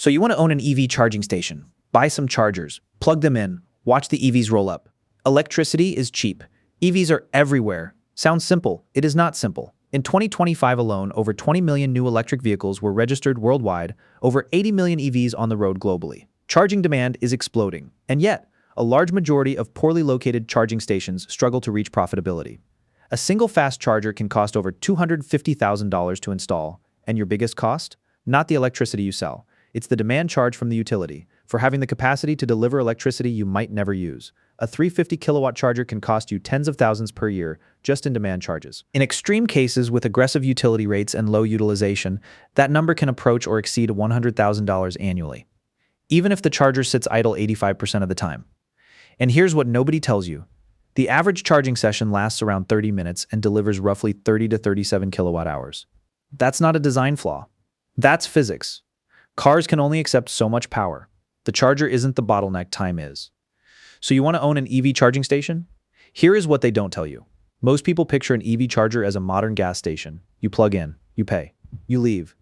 So you want to own an EV charging station, buy some chargers, plug them in, watch the EVs roll up. Electricity is cheap. EVs are everywhere. Sounds simple. It is not simple. In 2025 alone, over 20 million new electric vehicles were registered worldwide, over 80 million EVs on the road globally. Charging demand is exploding, and yet, a large majority of poorly located charging stations struggle to reach profitability. A single fast charger can cost over $250,000 to install, and your biggest cost? Not the electricity you sell. It's the demand charge from the utility for having the capacity to deliver electricity you might never use. A 350 kilowatt charger can cost you tens of thousands per year just in demand charges. In extreme cases with aggressive utility rates and low utilization, that number can approach or exceed $100,000 annually, even if the charger sits idle 85% of the time. And here's what nobody tells you. The average charging session lasts around 30 minutes and delivers roughly 30 to 37 kilowatt hours. That's not a design flaw. That's physics. Cars can only accept so much power. The charger isn't the bottleneck, time is. So you want to own an EV charging station? Here is what they don't tell you. Most people picture an EV charger as a modern gas station. You plug in, you pay, you leave.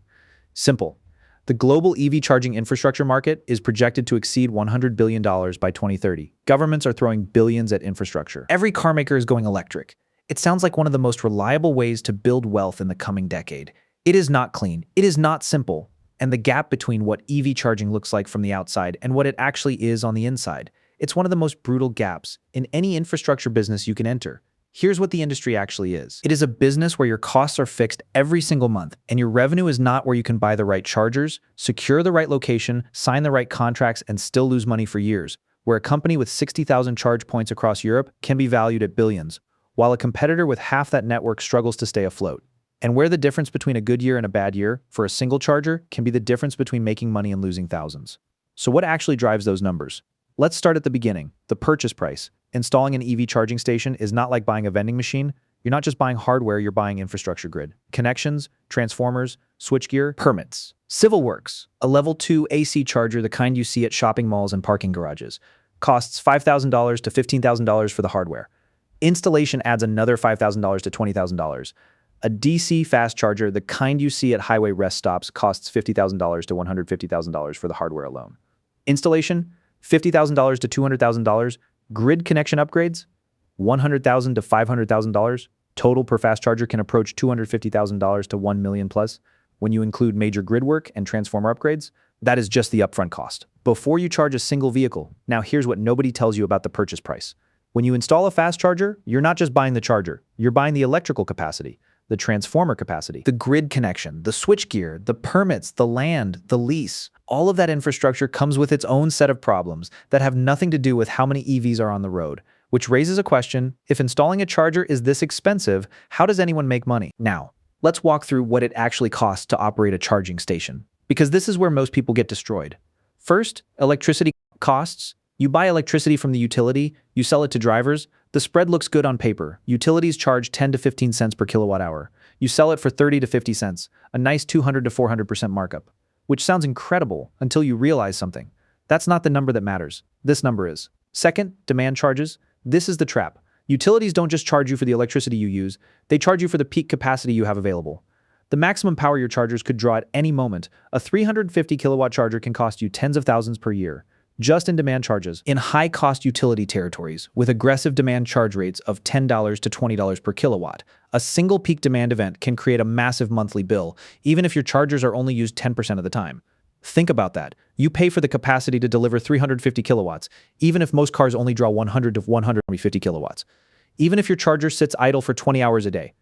Simple. The global EV charging infrastructure market is projected to exceed $100 billion by 2030. Governments are throwing billions at infrastructure. Every car maker is going electric. It sounds like one of the most reliable ways to build wealth in the coming decade. It is not clean. It is not simple. And the gap between what EV charging looks like from the outside and what it actually is on the inside, it's one of the most brutal gaps in any infrastructure business you can enter. Here's what the industry actually is. It is a business where your costs are fixed every single month, and your revenue is not where you can buy the right chargers, secure the right location, sign the right contracts, and still lose money for years, where a company with 60,000 charge points across Europe can be valued at billions, while a competitor with half that network struggles to stay afloat. And where the difference between a good year and a bad year for a single charger can be the difference between making money and losing thousands. So what actually drives those numbers? Let's start at the beginning, the purchase price. Installing an EV charging station is not like buying a vending machine. You're not just buying hardware, you're buying infrastructure grid. Connections, transformers, switchgear, permits. Civil works. A level 2 AC charger, the kind you see at shopping malls and parking garages, costs $5,000 to $15,000 for the hardware. Installation adds another $5,000 to $20,000. A DC fast charger, the kind you see at highway rest stops, costs $50,000 to $150,000 for the hardware alone. Installation, $50,000 to $200,000. Grid connection upgrades, $100,000 to $500,000. Total per fast charger can approach $250,000 to $1 million plus. When you include major grid work and transformer upgrades, that is just the upfront cost. Before you charge a single vehicle, now here's what nobody tells you about the purchase price. When you install a fast charger, you're not just buying the charger, you're buying the electrical capacity, the transformer capacity, the grid connection, the switchgear, the permits, the land, the lease. All of that infrastructure comes with its own set of problems that have nothing to do with how many EVs are on the road, which raises a question: if installing a charger is this expensive, how does anyone make money? Now, let's walk through what it actually costs to operate a charging station, because this is where most people get destroyed. First, electricity costs. You buy electricity from the utility, you sell it to drivers. The spread looks good on paper. Utilities charge 10 to 15 cents per kilowatt hour. You sell it for 30 to 50 cents, a nice 200 to 400% markup, which sounds incredible until you realize something. That's not the number that matters. This number is. Second, demand charges. This is the trap. Utilities don't just charge you for the electricity you use, they charge you for the peak capacity you have available. The maximum power your chargers could draw at any moment. A 350 kilowatt charger can cost you tens of thousands per year, just in demand charges. In high-cost utility territories, with aggressive demand charge rates of $10 to $20 per kilowatt, a single peak demand event can create a massive monthly bill, even if your chargers are only used 10% of the time. Think about that. You pay for the capacity to deliver 350 kilowatts, even if most cars only draw 100 to 150 kilowatts, even if your charger sits idle for 20 hours a day.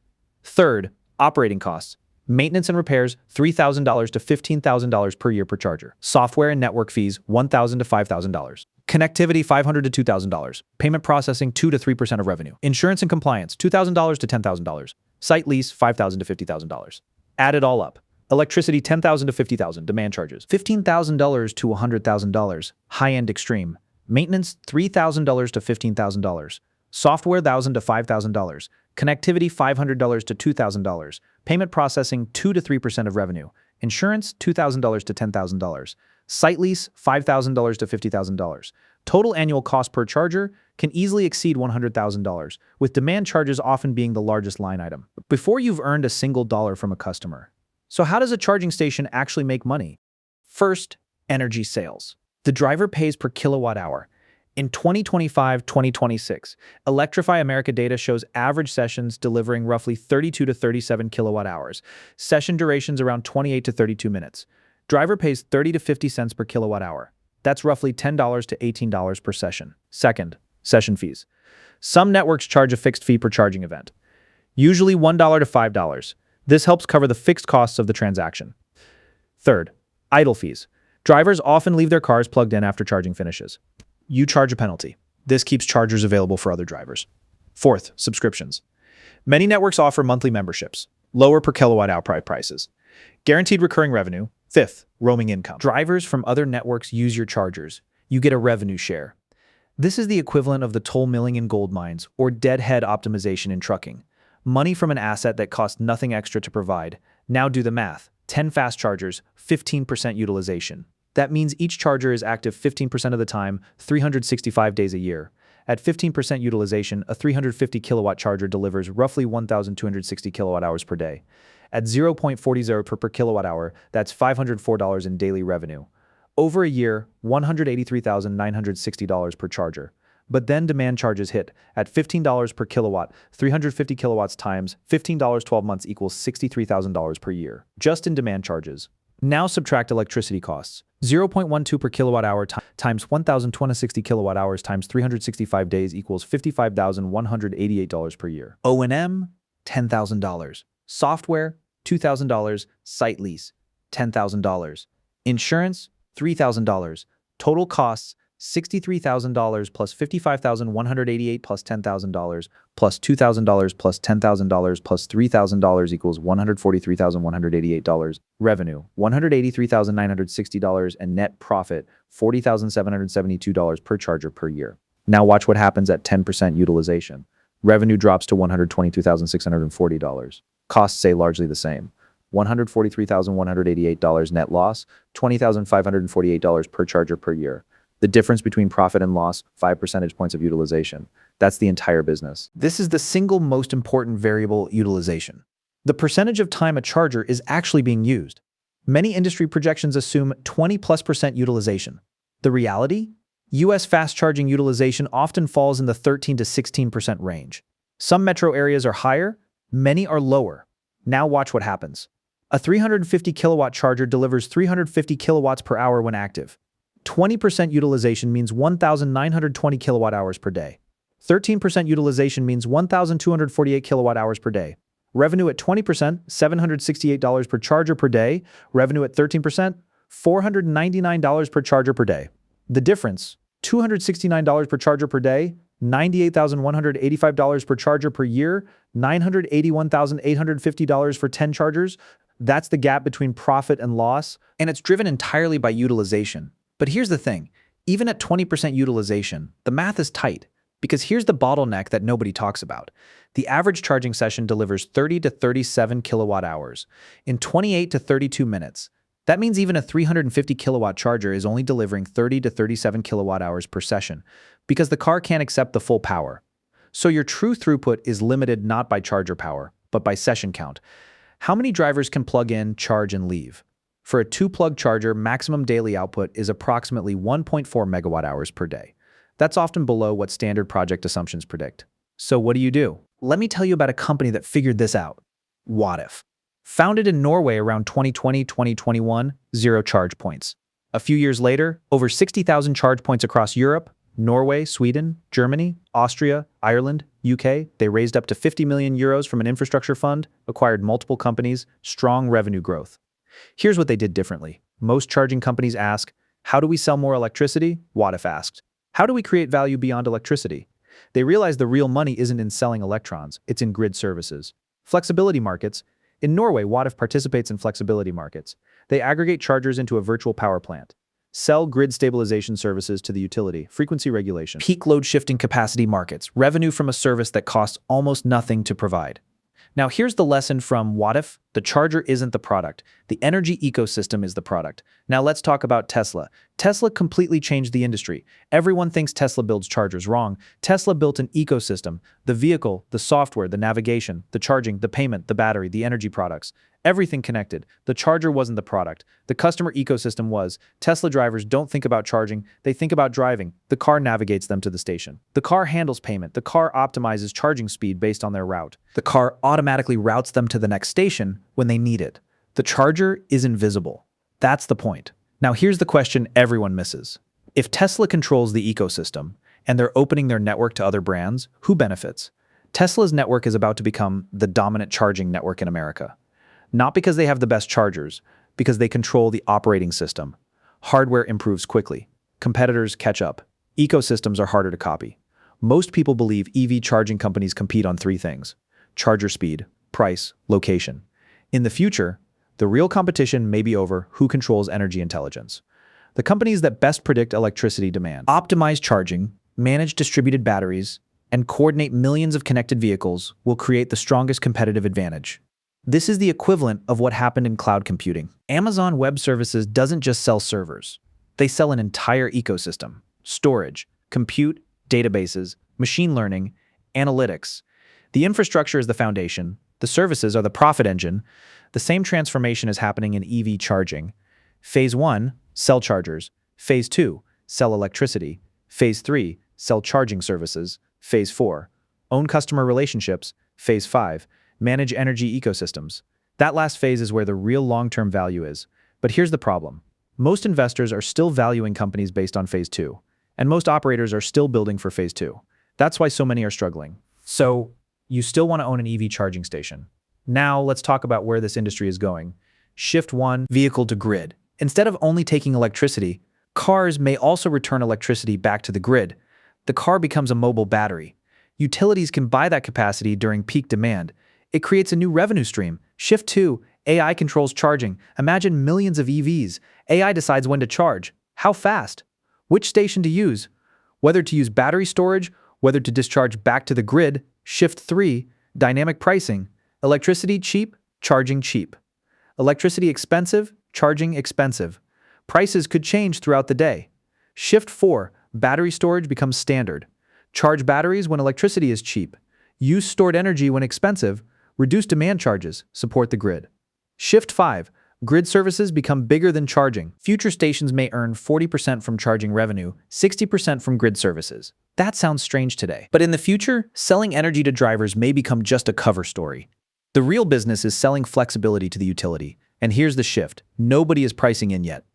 Third, operating costs. Maintenance and repairs, $3,000 to $15,000 per year per charger. Software and network fees, $1,000 to $5,000. Connectivity, $500 to $2,000. Payment processing, 2 to 3% of revenue. Insurance and compliance, $2,000 to $10,000. Site lease, $5,000 to $50,000. Add it all up. Electricity, $10,000 to $50,000. Demand charges, $15,000 to $100,000. High-end extreme. Maintenance, $3,000 to $15,000. Software, $1,000 to $5,000. Connectivity, $500 to $2,000. Payment processing, 2 to 3% of revenue. Insurance, $2,000 to $10,000. Site lease, $5,000 to $50,000. Total annual cost per charger can easily exceed $100,000, with demand charges often being the largest line item, before you've earned a single dollar from a customer. So how does a charging station actually make money? First, Energy sales. The driver pays per kilowatt hour. In 2025-2026, Electrify America data shows average sessions delivering roughly 32 to 37 kilowatt hours. Session durations around 28 to 32 minutes. Driver pays 30 to 50 cents per kilowatt hour. That's roughly $10 to $18 per session. Second, session fees. Some networks charge a fixed fee per charging event, usually $1 to $5. This helps cover the fixed costs of the transaction. Third, idle fees. Drivers often leave their cars plugged in after charging finishes. You charge a penalty. This keeps chargers available for other drivers. Fourth, subscriptions. Many networks offer monthly memberships, lower per kilowatt hour prices, guaranteed recurring revenue. Fifth, roaming income. Drivers from other networks use your chargers. You get a revenue share. This is the equivalent of the toll milling in gold mines or deadhead optimization in trucking. Money from an asset that costs nothing extra to provide. Now do the math. 10 fast chargers, 15% utilization. That means each charger is active 15% of the time, 365 days a year. At 15% utilization, a 350 kilowatt charger delivers roughly 1,260 kilowatt hours per day. At 0.40 per kilowatt hour, that's $504 in daily revenue. Over a year, $183,960 per charger. But then demand charges hit. At $15 per kilowatt, 350 kilowatts times $15 12 months equals $63,000 per year, just in demand charges. Now subtract electricity costs. 0.12 per kilowatt hour times 1,260 kilowatt hours times 365 days equals $55,188 per year. O&M, $10,000. Software, $2,000. Site lease, $10,000. Insurance, $3,000. Total costs, $63,000 plus $55,188 plus $10,000 plus $2,000 plus $10,000 plus $3,000 equals $143,188. Revenue, $183,960 and net profit, $40,772 per charger per year. Now watch what happens at 10% utilization. Revenue drops to $122,640. Costs stay largely the same. $143,188 net loss, $20,548 per charger per year. The difference between profit and loss, 5 percentage points of utilization. That's the entire business. This is the single most important variable, utilization. The percentage of time a charger is actually being used. Many industry projections assume 20+% utilization. The reality? US fast charging utilization often falls in the 13 to 16% range. Some metro areas are higher, many are lower. Now watch what happens. A 350 kilowatt charger delivers 350 kilowatts per hour when active. 20% utilization means 1,920 kilowatt hours per day. 13% utilization means 1,248 kilowatt hours per day. Revenue at 20%, $768 per charger per day. Revenue at 13%, $499 per charger per day. The difference, $269 per charger per day, $98,185 per charger per year, $981,850 for 10 chargers. That's the gap between profit and loss, and it's driven entirely by utilization. But here's the thing, even at 20% utilization, the math is tight, because here's the bottleneck that nobody talks about. The average charging session delivers 30 to 37 kilowatt hours in 28 to 32 minutes. That means even a 350 kilowatt charger is only delivering 30 to 37 kilowatt hours per session, because the car can't accept the full power. So your true throughput is limited not by charger power, but by session count. How many drivers can plug in, charge, and leave? For a 2-plug charger, maximum daily output is approximately 1.4 megawatt hours per day. That's often below what standard project assumptions predict. So what do? Let me tell you about a company that figured this out. Wattif. Founded in Norway around 2020-2021, 0 charge points. A few years later, over 60,000 charge points across Europe, Norway, Sweden, Germany, Austria, Ireland, UK. They raised up to 50 million euros from an infrastructure fund, acquired multiple companies, strong revenue growth. Here's what they did differently. Most charging companies ask, how do we sell more electricity? Wattif asked, how do we create value beyond electricity? They realized the real money isn't in selling electrons, it's in grid services. Flexibility markets. In Norway, Wattif participates in flexibility markets. They aggregate chargers into a virtual power plant, sell grid stabilization services to the utility, frequency regulation, peak load shifting capacity markets, revenue from a service that costs almost nothing to provide. Now here's the lesson from Wattif. The charger isn't the product. The energy ecosystem is the product. Now let's talk about Tesla. Tesla completely changed the industry. Everyone thinks Tesla builds chargers. Wrong. Tesla built an ecosystem. The vehicle, the software, the navigation, the charging, the payment, the battery, the energy products. Everything connected. The charger wasn't the product. The customer ecosystem was. Tesla drivers don't think about charging, they think about driving. The car navigates them to the station. The car handles payment. The car optimizes charging speed based on their route. The car automatically routes them to the next station when they need it. The charger is invisible. That's the point. Now here's the question everyone misses. If Tesla controls the ecosystem, and they're opening their network to other brands, who benefits? Tesla's network is about to become the dominant charging network in America. Not because they have the best chargers, because they control the operating system. Hardware improves quickly. Competitors catch up. Ecosystems are harder to copy. Most people believe EV charging companies compete on three things: charger speed, price, location. In the future, the real competition may be over who controls energy intelligence. The companies that best predict electricity demand, optimize charging, manage distributed batteries, and coordinate millions of connected vehicles will create the strongest competitive advantage. This is the equivalent of what happened in cloud computing. Amazon Web Services doesn't just sell servers. They sell an entire ecosystem: storage, compute, databases, machine learning, analytics. The infrastructure is the foundation. The services are the profit engine. The same transformation is happening in EV charging. Phase 1, sell chargers. Phase 2, sell electricity. Phase 3, sell charging services. Phase 4, own customer relationships. Phase 5, manage energy ecosystems. That last phase is where the real long-term value is. But here's the problem. Most investors are still valuing companies based on Phase 2, and most operators are still building for Phase 2. That's why so many are struggling. So, you still want to own an EV charging station. Now, let's talk about where this industry is going. Shift 1, vehicle to grid. Instead of only taking electricity, cars may also return electricity back to the grid. The car becomes a mobile battery. Utilities can buy that capacity during peak demand. It creates a new revenue stream. Shift 2, AI controls charging. Imagine millions of EVs. AI decides when to charge, how fast, which station to use, whether to use battery storage, whether to discharge back to the grid. Shift 3, dynamic pricing. Electricity cheap, charging cheap. Electricity expensive, charging expensive. Prices could change throughout the day. Shift 4, battery storage becomes standard. Charge batteries when electricity is cheap. Use stored energy when expensive. Reduce demand charges, support the grid. Shift 5, grid services become bigger than charging. Future stations may earn 40% from charging revenue, 60% from grid services. That sounds strange today. But in the future, selling energy to drivers may become just a cover story. The real business is selling flexibility to the utility. And here's the shift. Nobody is pricing in yet.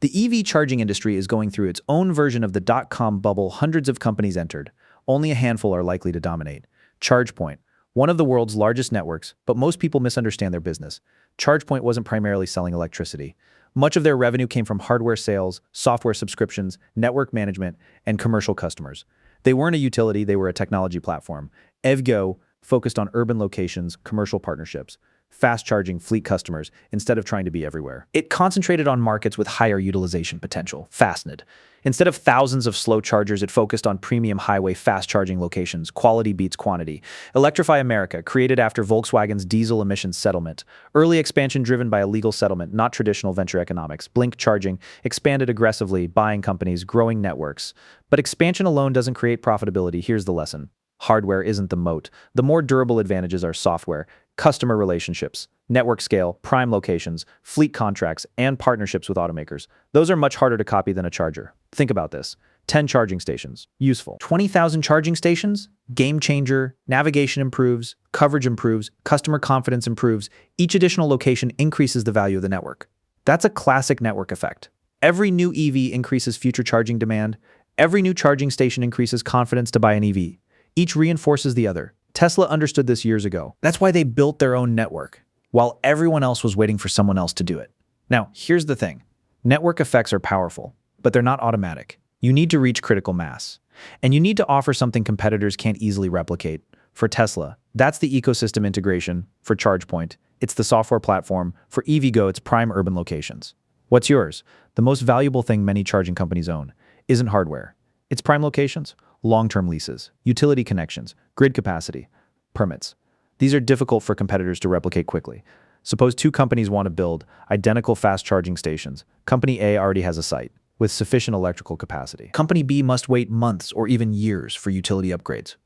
The EV charging industry is going through its own version of the dot-com bubble. Hundreds of companies entered. Only a handful are likely to dominate. ChargePoint, one of the world's largest networks, but most people misunderstand their business. ChargePoint wasn't primarily selling electricity. Much of their revenue came from hardware sales, software subscriptions, network management, and commercial customers. They weren't a utility, they were a technology platform. EVgo focused on urban locations, commercial partnerships, fast-charging fleet customers instead of trying to be everywhere. It concentrated on markets with higher utilization potential, Fastned. Instead of thousands of slow chargers, it focused on premium highway fast-charging locations. Quality beats quantity. Electrify America, created after Volkswagen's diesel emissions settlement. Early expansion driven by a legal settlement, not traditional venture economics. Blink Charging expanded aggressively, buying companies, growing networks. But expansion alone doesn't create profitability. Here's the lesson. Hardware isn't the moat. The more durable advantages are software, customer relationships, network scale, prime locations, fleet contracts, and partnerships with automakers. Those are much harder to copy than a charger. Think about this. 10 charging stations, useful. 20,000 charging stations, game changer, navigation improves, coverage improves, customer confidence improves. Each additional location increases the value of the network. That's a classic network effect. Every new EV increases future charging demand. Every new charging station increases confidence to buy an EV. Each reinforces the other. Tesla understood this years ago. That's why they built their own network, while everyone else was waiting for someone else to do it. Now, here's the thing. Network effects are powerful, but they're not automatic. You need to reach critical mass. And you need to offer something competitors can't easily replicate. For Tesla, that's the ecosystem integration. For ChargePoint, it's the software platform. For EVgo, it's prime urban locations. What's yours? The most valuable thing many charging companies own isn't hardware. It's prime locations, long-term leases, utility connections, grid capacity, permits. These are difficult for competitors to replicate quickly. Suppose two companies want to build identical fast charging stations. Company A already has a site with sufficient electrical capacity. Company B must wait months or even years for utility upgrades.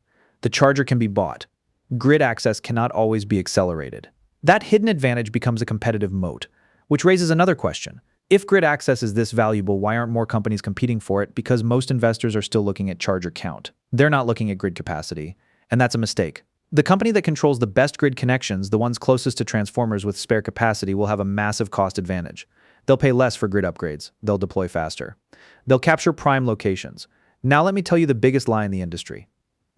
The charger can be bought. Grid access cannot always be accelerated. That hidden advantage becomes a competitive moat, which raises another question. If grid access is this valuable, why aren't more companies competing for it? Because most investors are still looking at charger count. They're not looking at grid capacity, and that's a mistake. The company that controls the best grid connections, the ones closest to transformers with spare capacity, will have a massive cost advantage. They'll pay less for grid upgrades. They'll deploy faster. They'll capture prime locations. Now let me tell you the biggest lie in the industry.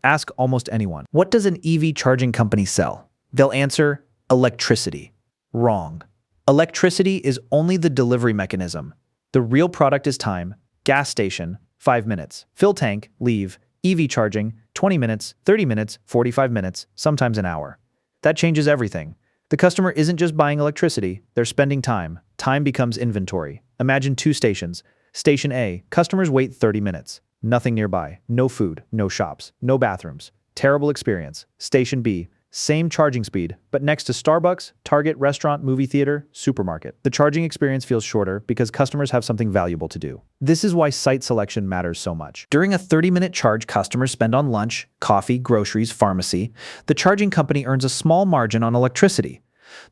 Ask almost anyone. What does an EV charging company sell? They'll answer, electricity. Wrong. Electricity is only the delivery mechanism. The real product is time. Gas station, 5 minutes. Fill tank, leave. EV charging, 20 minutes, 30 minutes, 45 minutes, sometimes an hour. That changes everything. The customer isn't just buying electricity, they're spending time. Time becomes inventory. Imagine 2 stations. Station A, customers wait 30 minutes. Nothing nearby. No food, no shops, no bathrooms. Terrible experience. Station B, same charging speed, but next to Starbucks, Target, restaurant, movie theater, supermarket. The charging experience feels shorter because customers have something valuable to do. This is why site selection matters so much. During a 30-minute charge customers spend on lunch, coffee, groceries, pharmacy, the charging company earns a small margin on electricity.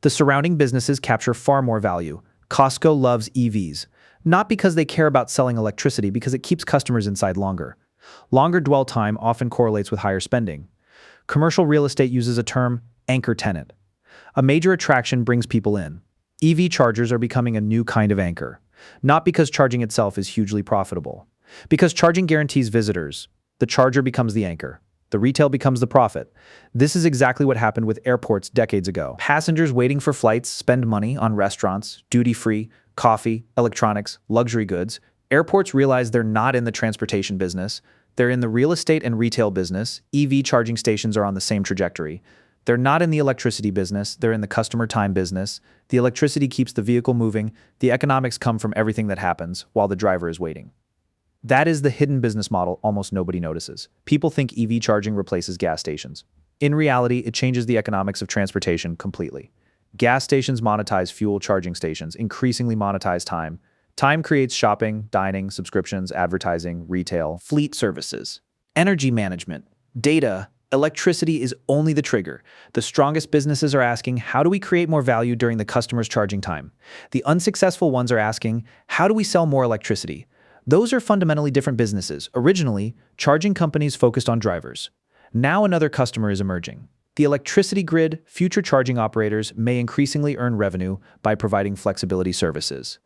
The surrounding businesses capture far more value. Costco loves EVs, not because they care about selling electricity, because it keeps customers inside longer. Longer dwell time often correlates with higher spending. Commercial real estate uses a term, anchor tenant. A major attraction brings people in. EV chargers are becoming a new kind of anchor. Not because charging itself is hugely profitable. Because charging guarantees visitors. The charger becomes the anchor. The retail becomes the profit. This is exactly what happened with airports decades ago. Passengers waiting for flights spend money on restaurants, duty-free, coffee, electronics, luxury goods. Airports realize they're not in the transportation business. They're in the real estate and retail business. EV charging stations are on the same trajectory. They're not in the electricity business. They're in the customer time business. The electricity keeps the vehicle moving. The economics come from everything that happens while the driver is waiting. That is the hidden business model almost nobody notices. People think EV charging replaces gas stations. In reality, it changes the economics of transportation completely. Gas stations monetize fuel, charging stations increasingly monetize time. Time creates shopping, dining, subscriptions, advertising, retail, fleet services, energy management, data. Electricity is only the trigger. The strongest businesses are asking, how do we create more value during the customer's charging time? The unsuccessful ones are asking, how do we sell more electricity? Those are fundamentally different businesses. Originally, charging companies focused on drivers. Now another customer is emerging. The electricity grid. Future charging operators may increasingly earn revenue by providing flexibility services.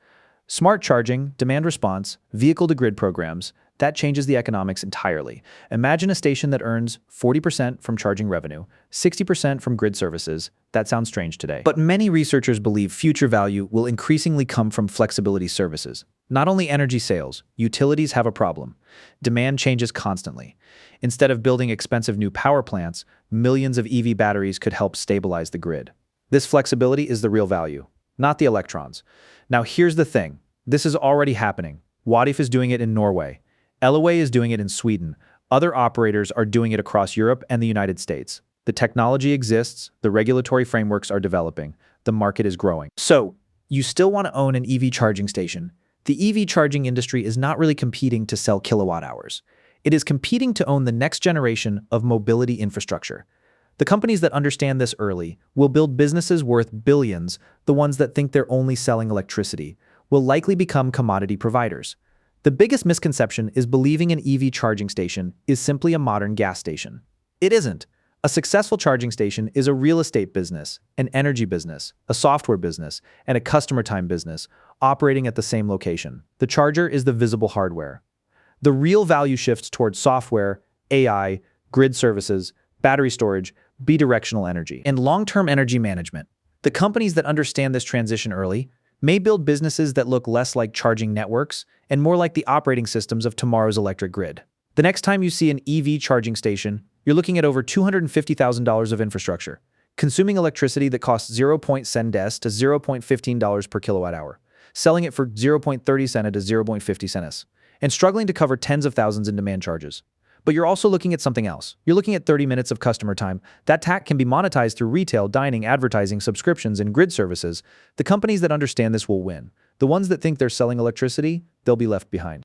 Smart charging, demand response, vehicle-to-grid programs, that changes the economics entirely. Imagine a station that earns 40% from charging revenue, 60% from grid services. That sounds strange today. But many researchers believe future value will increasingly come from flexibility services. Not only energy sales, utilities have a problem. Demand changes constantly. Instead of building expensive new power plants, millions of EV batteries could help stabilize the grid. This flexibility is the real value, not the electrons. Now here's the thing. This is already happening. Wattif is doing it in Norway. Elaway is doing it in Sweden. Other operators are doing it across Europe and the United States. The technology exists, the regulatory frameworks are developing, the market is growing. So, you still want to own an EV charging station. The EV charging industry is not really competing to sell kilowatt hours. It is competing to own the next generation of mobility infrastructure. The companies that understand this early will build businesses worth billions. The ones that think they're only selling electricity will likely become commodity providers. The biggest misconception is believing an EV charging station is simply a modern gas station. It isn't. A successful charging station is a real estate business, an energy business, a software business, and a customer time business operating at the same location. The charger is the visible hardware. The real value shifts towards software, AI, grid services, battery storage, bidirectional energy, and long-term energy management. The companies that understand this transition early may build businesses that look less like charging networks and more like the operating systems of tomorrow's electric grid. The next time you see an EV charging station, you're looking at over $250,000 of infrastructure, consuming electricity that costs 0.10 cents to $0.15 per kilowatt hour, selling it for 0.30 cents to 0.50 cents, and struggling to cover tens of thousands in demand charges. But you're also looking at something else. You're looking at 30 minutes of customer time. That TAC can be monetized through retail, dining, advertising, subscriptions, and grid services. The companies that understand this will win. The ones that think they're selling electricity, they'll be left behind.